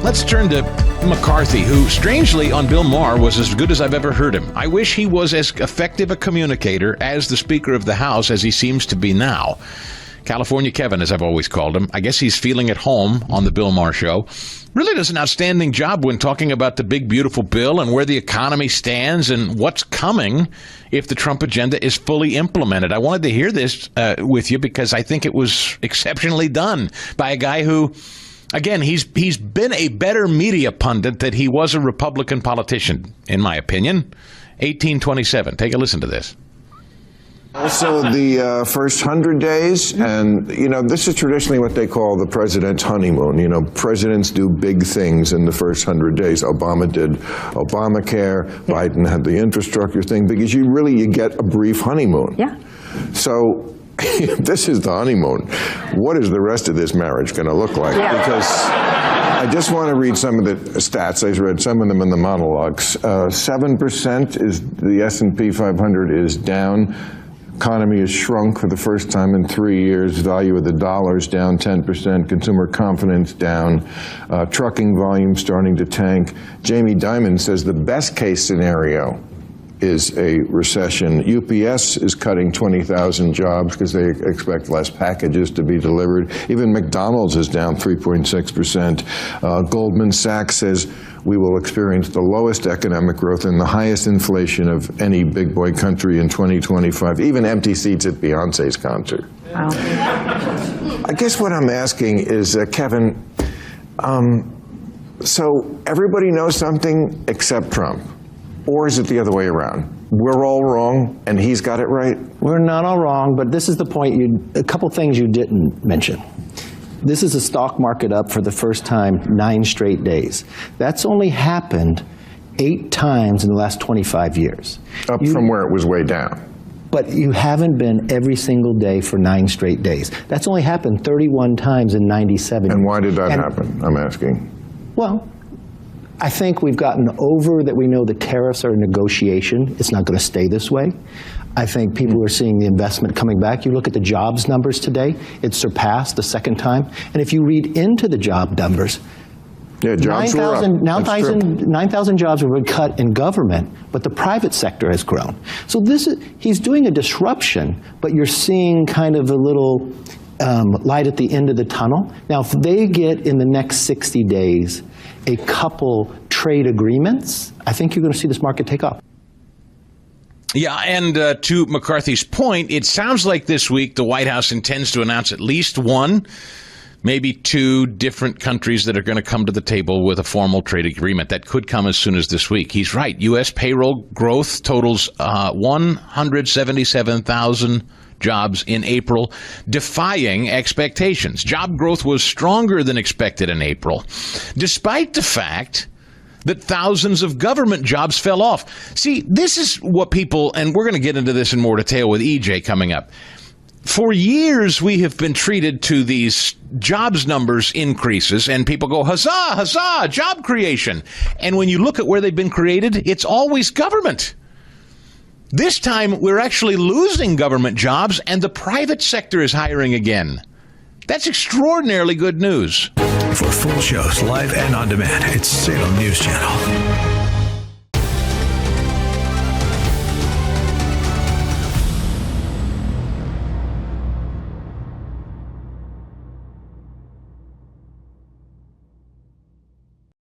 Let's turn to McCarthy, who, strangely, on Bill Maher, was as good as I've ever heard him. I wish he was as effective a communicator as the Speaker of the House as he seems to be now. California Kevin, as I've always called him. I guess he's feeling at home on the Bill Maher Show. Really does an outstanding job when talking about the big, beautiful bill and where the economy stands and what's coming if the Trump agenda is fully implemented. I wanted to hear this with you because I think it was exceptionally done by a guy who, again, he's been a better media pundit than he was a Republican politician, in my opinion. 1827. Take a listen to this. Also, the first 100 days, and, this is traditionally what they call the president's honeymoon. Presidents do big things in the first 100 days. Obama did Obamacare. Biden had the infrastructure thing, because you get a brief honeymoon. Yeah. So this is the honeymoon. What is the rest of this marriage going to look like? Yeah. Because I just want to read some of the stats. I read some of them in the monologues. 7% is the S&P 500 is down. Economy has shrunk for the first time in 3 years. Value of the dollar is down 10%. Consumer confidence down. Trucking volume starting to tank. Jamie Dimon says the best case scenario is a recession. UPS is cutting 20,000 jobs because they expect less packages to be delivered. Even McDonald's is down 3.6%. Goldman Sachs says we will experience the lowest economic growth and the highest inflation of any big boy country in 2025. Even empty seats at Beyonce's concert. Wow. I guess what I'm asking is, Kevin, so everybody knows something except Trump. Or is it the other way around? We're all wrong, and he's got it right? We're not all wrong, but this is the point. A couple things you didn't mention. This is a stock market up for the first time 9 straight days. That's only happened 8 times in the last 25 years. Up from where it was way down. But you haven't been every single day for 9 straight days. That's only happened 31 times in 97. And why did that happen, I'm asking? Well, I think we've gotten over that. We know the tariffs are a negotiation. It's not going to stay this way. I think people are seeing the investment coming back. You look at the jobs numbers today, it surpassed the second time. And if you read into the job numbers, yeah, jobs were up. 9,000 jobs were cut in government, but the private sector has grown. So he's doing a disruption, but you're seeing kind of a little light at the end of the tunnel. Now, if they get in the next 60 days a couple trade agreements, I think you're going to see this market take off. Yeah, and to McCarthy's point, it sounds like this week the White House intends to announce at least 1, maybe 2 different countries that are going to come to the table with a formal trade agreement. That could come as soon as this week. He's right. U.S. payroll growth totals 177,000 jobs in April, defying expectations. Job growth was stronger than expected in April, despite the fact that thousands of government jobs fell off. See, this is what people, and we're going to get into this in more detail with EJ coming up. For years, we have been treated to these jobs numbers increases, and people go, huzzah, huzzah, job creation. And when you look at where they've been created, it's always government. This time, we're actually losing government jobs, and the private sector is hiring again. That's extraordinarily good news. For full shows, live and on demand, it's Salem News Channel.